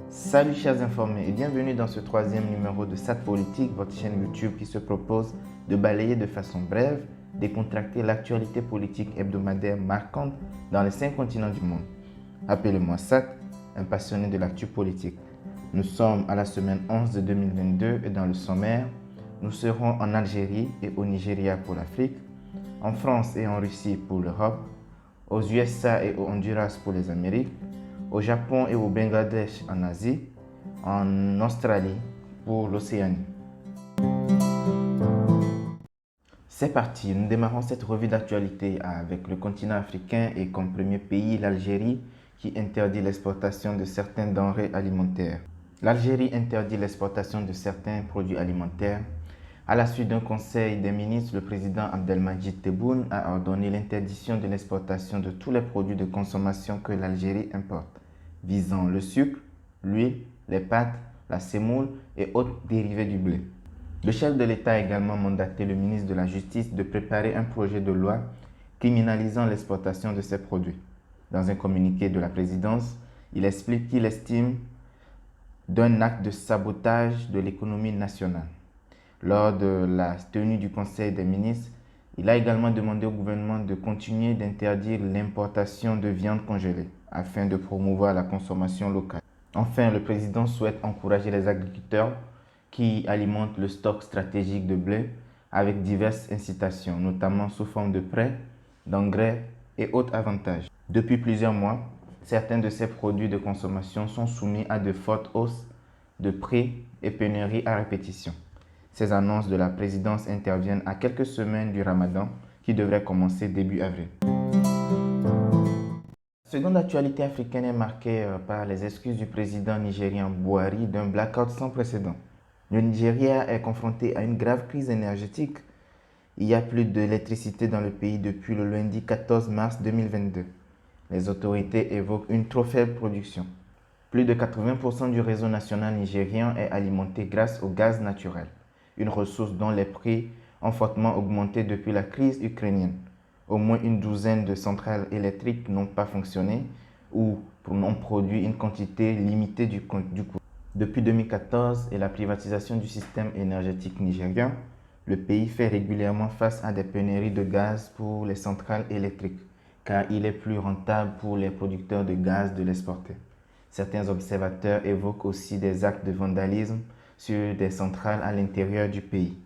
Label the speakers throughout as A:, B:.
A: Salut chers informés et bienvenue dans ce troisième numéro de SAT Politique, votre chaîne YouTube qui se propose de balayer de façon brève, décontracter l'actualité politique hebdomadaire marquante dans les 5 continents du monde. Appelez-moi SAT, un passionné de l'actu politique. Nous sommes à la semaine 11 de 2022 et dans le sommaire, nous serons en Algérie et au Nigeria pour l'Afrique, en France et en Russie pour l'Europe, aux USA et au Honduras pour les Amériques, au Japon et au Bangladesh en Asie, en Australie pour l'Océanie. C'est parti, nous démarrons cette revue d'actualité avec le continent africain et comme premier pays l'Algérie qui interdit l'exportation de certains denrées alimentaires. L'Algérie interdit l'exportation de certains produits alimentaires. À la suite d'un conseil des ministres, le président Abdelmadjid Tebboune a ordonné l'interdiction de l'exportation de tous les produits de consommation que l'Algérie importe, visant le sucre, l'huile, les pâtes, la semoule et autres dérivés du blé. Le chef de l'État a également mandaté le ministre de la Justice de préparer un projet de loi criminalisant l'exportation de ces produits. Dans un communiqué de la présidence, il explique qu'il estime d'un acte de sabotage de l'économie nationale. Lors de la tenue du Conseil des ministres, il a également demandé au gouvernement de continuer d'interdire l'importation de viande congelée afin de promouvoir la consommation locale. Enfin, le président souhaite encourager les agriculteurs qui alimentent le stock stratégique de blé avec diverses incitations, notamment sous forme de prêts, d'engrais et autres avantages. Depuis plusieurs mois, certains de ces produits de consommation sont soumis à de fortes hausses de prix et pénuries à répétition. Ces annonces de la présidence interviennent à quelques semaines du Ramadan qui devrait commencer début avril. La seconde actualité africaine est marquée par les excuses du président nigérien Buhari d'un blackout sans précédent. Le Nigeria est confronté à une grave crise énergétique. Il n'y a plus d'électricité dans le pays depuis le lundi 14 mars 2022. Les autorités évoquent une trop faible production. Plus de 80% du réseau national nigérien est alimenté grâce au gaz naturel, une ressource dont les prix ont fortement augmenté depuis la crise ukrainienne. Au moins une douzaine de centrales électriques n'ont pas fonctionné ou n'ont produit une quantité limitée du courant. Depuis 2014 et la privatisation du système énergétique nigérien, le pays fait régulièrement face à des pénuries de gaz pour les centrales électriques, car il est plus rentable pour les producteurs de gaz de l'exporter. Certains observateurs évoquent aussi des actes de vandalisme sur des centrales à l'intérieur du pays.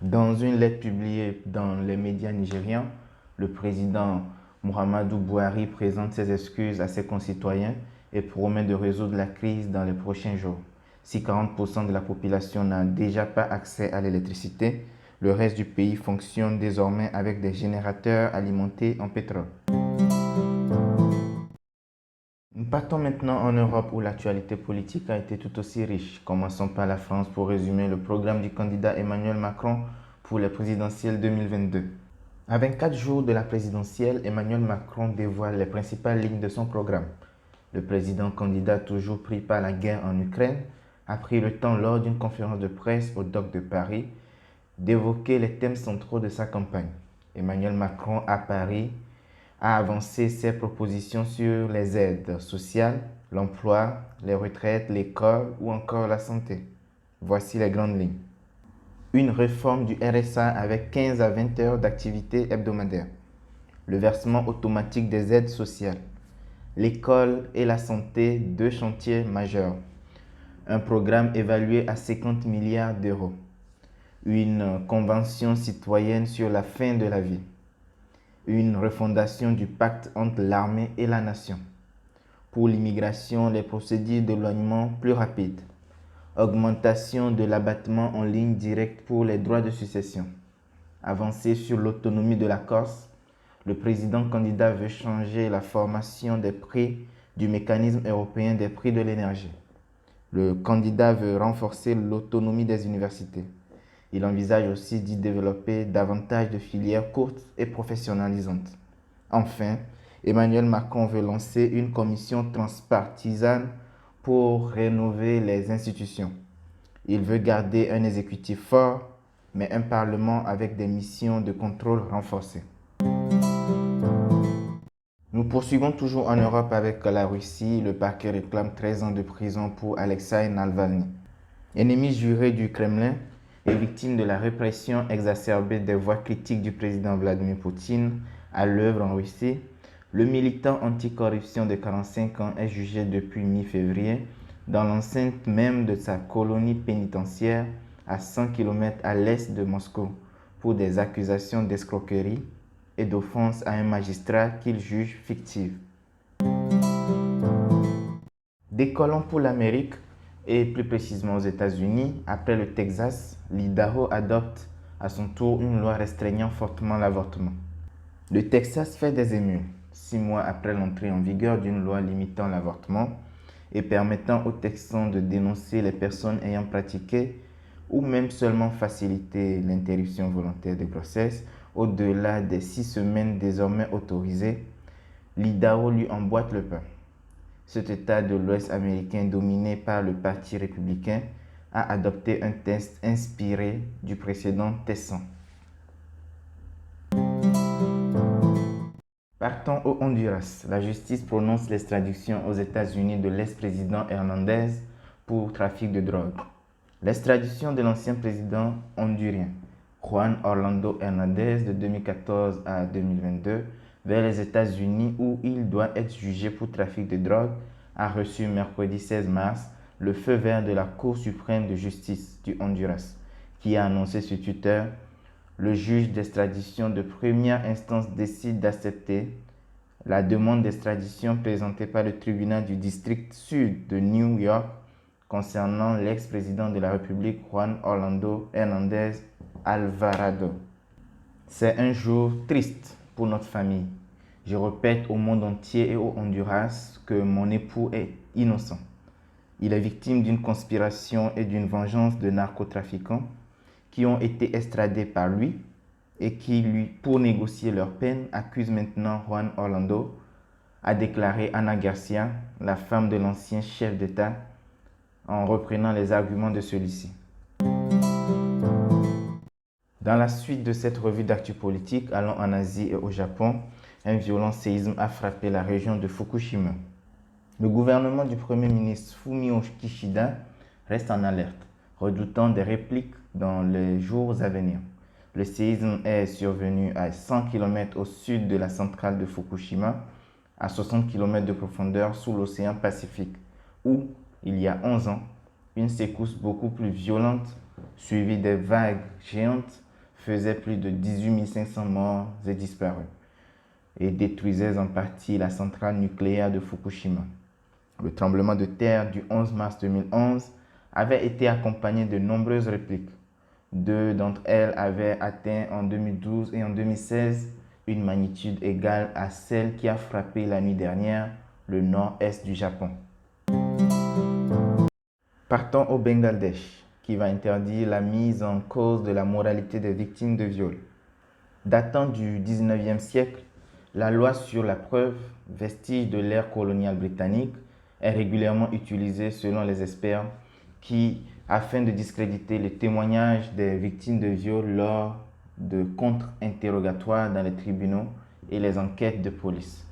A: Dans une lettre publiée dans les médias nigérians, le président Muhammadu Buhari présente ses excuses à ses concitoyens et promet de résoudre la crise dans les prochains jours. Si 40% de la population n'a déjà pas accès à l'électricité, le reste du pays fonctionne désormais avec des générateurs alimentés en pétrole. Nous partons maintenant en Europe où l'actualité politique a été tout aussi riche. Commençons par la France pour résumer le programme du candidat Emmanuel Macron pour les présidentielles 2022. À 24 jours de la présidentielle, Emmanuel Macron dévoile les principales lignes de son programme. Le président candidat toujours pris par la guerre en Ukraine a pris le temps lors d'une conférence de presse au Dock de Paris d'évoquer les thèmes centraux de sa campagne. Emmanuel Macron à Paris a avancé ses propositions sur les aides sociales, l'emploi, les retraites, l'école ou encore la santé. Voici les grandes lignes. Une réforme du RSA avec 15 à 20 heures d'activité hebdomadaire. Le versement automatique des aides sociales. L'école et la santé, deux chantiers majeurs. Un programme évalué à 50 milliards d'euros. Une convention citoyenne sur la fin de la vie. Une refondation du pacte entre l'armée et la nation. Pour l'immigration, les procédures d'éloignement plus rapides. Augmentation de l'abattement en ligne directe pour les droits de succession. Avancée sur l'autonomie de la Corse. Le président candidat veut changer la formation des prix du mécanisme européen des prix de l'énergie. Le candidat veut renforcer l'autonomie des universités. Il envisage aussi d'y développer davantage de filières courtes et professionnalisantes. Enfin, Emmanuel Macron veut lancer une commission transpartisane pour rénover les institutions. Il veut garder un exécutif fort, mais un parlement avec des missions de contrôle renforcées. Nous poursuivons toujours en Europe avec la Russie. Le parquet réclame 13 ans de prison pour Alexei Navalny. Ennemi juré du Kremlin et victime de la répression exacerbée des voix critiques du président Vladimir Poutine à l'œuvre en Russie, le militant anticorruption de 45 ans est jugé depuis mi-février dans l'enceinte même de sa colonie pénitentiaire à 100 km à l'est de Moscou pour des accusations d'escroquerie et d'offense à un magistrat qu'il juge fictive. Décollons pour l'Amérique et plus précisément aux États-Unis. Après le Texas, l'Idaho adopte à son tour une loi restreignant fortement l'avortement. Le Texas fait des émules, 6 mois après l'entrée en vigueur d'une loi limitant l'avortement et permettant aux Texans de dénoncer les personnes ayant pratiqué ou même seulement facilité l'interruption volontaire de grossesse au-delà des 6 semaines désormais autorisées. L'Idaho lui emboîte le pain. Cet État de l'Ouest américain dominé par le Parti républicain a adopté un texte inspiré du précédent Texan. Partons au Honduras. La justice prononce l'extradition aux États-Unis de l'ex-président Hernandez pour trafic de drogue. L'extradition de l'ancien président hondurien Juan Orlando Hernández de 2014 à 2022 vers les États-Unis où il doit être jugé pour trafic de drogue a reçu mercredi 16 mars le feu vert de la Cour suprême de justice du Honduras qui a annoncé sur Twitter: le juge d'extradition de première instance décide d'accepter la demande d'extradition présentée par le tribunal du district sud de New York concernant l'ex-président de la République Juan Orlando Hernández Alvarado. C'est un jour triste pour notre famille. Je répète au monde entier et au Honduras que mon époux est innocent. Il est victime d'une conspiration et d'une vengeance de narcotrafiquants qui ont été extradés par lui et qui, pour négocier leur peine, accusent maintenant Juan Orlando, a déclaré Ana Garcia, la femme de l'ancien chef d'État, en reprenant les arguments de celui-ci. Dans la suite de cette revue d'actu politique, allons en Asie et au Japon. Un violent séisme a frappé la région de Fukushima. Le gouvernement du Premier ministre Fumio Kishida reste en alerte, redoutant des répliques dans les jours à venir. Le séisme est survenu à 100 km au sud de la centrale de Fukushima, à 60 km de profondeur sous l'océan Pacifique, où, il y a 11 ans, une secousse beaucoup plus violente, suivie des vagues géantes, faisait plus de 18 500 morts et disparus, et détruisait en partie la centrale nucléaire de Fukushima. Le tremblement de terre du 11 mars 2011 avait été accompagné de nombreuses répliques. 2 d'entre elles avaient atteint en 2012 et en 2016 une magnitude égale à celle qui a frappé la nuit dernière le nord-est du Japon. Partons au Bangladesh, qui va interdire la mise en cause de la moralité des victimes de viol. Datant du 19e siècle, la loi sur la preuve, vestige de l'ère coloniale britannique, est régulièrement utilisée selon les experts afin de discréditer les témoignages des victimes de viol lors de contre-interrogatoires dans les tribunaux et les enquêtes de police.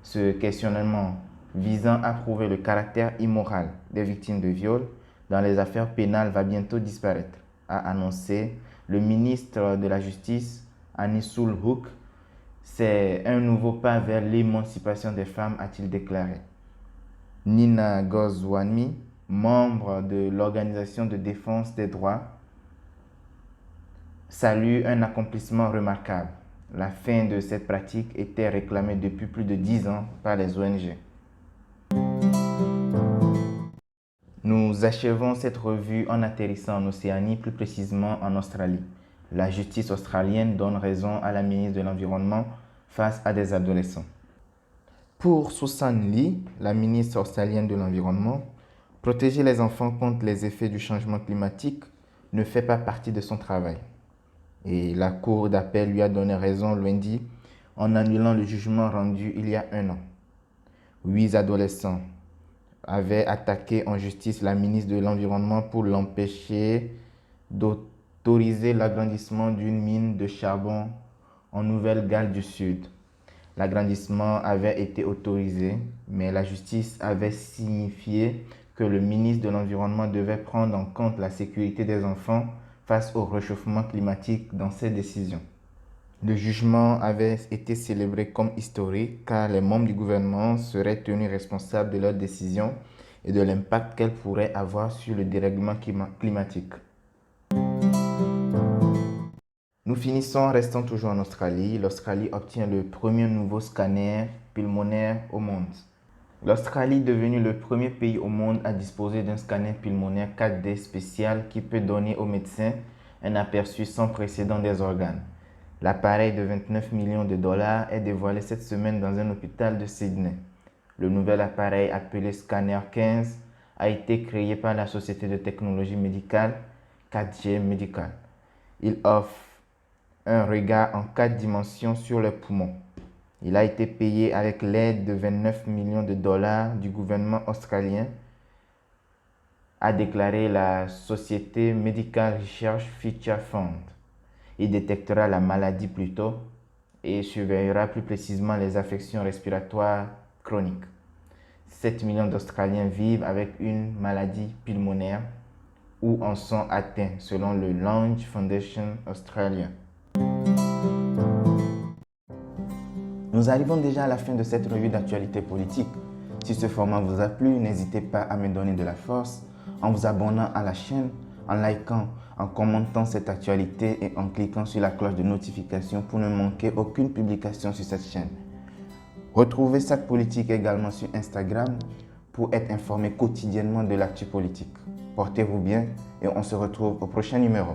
A: Ce questionnement visant à prouver le caractère immoral des victimes de viol dans les affaires pénales va bientôt disparaître, a annoncé le ministre de la Justice, Anisul Huq. C'est un nouveau pas vers l'émancipation des femmes, a-t-il déclaré. Nina Goswami, membre de l'Organisation de défense des droits, salue un accomplissement remarquable. La fin de cette pratique était réclamée depuis plus de 10 ans par les ONG. Nous achevons cette revue en atterrissant en Océanie, plus précisément en Australie. La justice australienne donne raison à la ministre de l'Environnement face à des adolescents. Pour Susan Lee, la ministre australienne de l'Environnement, protéger les enfants contre les effets du changement climatique ne fait pas partie de son travail. Et la Cour d'appel lui a donné raison lundi en annulant le jugement rendu il y a 1 an. 8 adolescents avaient attaqué en justice la ministre de l'Environnement pour l'empêcher d'autoriser l'agrandissement d'une mine de charbon en Nouvelle-Galles du Sud. L'agrandissement avait été autorisé, mais la justice avait signifié que le ministre de l'Environnement devait prendre en compte la sécurité des enfants face au réchauffement climatique dans ses décisions. Le jugement avait été célébré comme historique car les membres du gouvernement seraient tenus responsables de leurs décisions et de l'impact qu'elles pourraient avoir sur le dérèglement climatique. Nous finissons en restant toujours en Australie. L'Australie obtient le premier nouveau scanner pulmonaire au monde. L'Australie est devenue le premier pays au monde à disposer d'un scanner pulmonaire 4D spécial qui peut donner aux médecins un aperçu sans précédent des organes. L'appareil de 29 millions de dollars est dévoilé cette semaine dans un hôpital de Sydney. Le nouvel appareil appelé Scanner 15 a été créé par la société de technologie médicale 4G Medical. Il offre un regard en 4 dimensions sur les poumons. Il a été payé avec l'aide de 29 millions de dollars du gouvernement australien, a déclaré la société Medical Research Future Fund. Il détectera la maladie plus tôt et surveillera plus précisément les affections respiratoires chroniques. 7 millions d'Australiens vivent avec une maladie pulmonaire ou en sont atteints selon le Lung Foundation Australia. Nous arrivons déjà à la fin de cette revue d'actualité politique. Si ce format vous a plu, n'hésitez pas à me donner de la force en vous abonnant à la chaîne, en likant, en commentant cette actualité et en cliquant sur la cloche de notification pour ne manquer aucune publication sur cette chaîne. Retrouvez Sac Politique également sur Instagram pour être informé quotidiennement de l'actu politique. Portez-vous bien et on se retrouve au prochain numéro.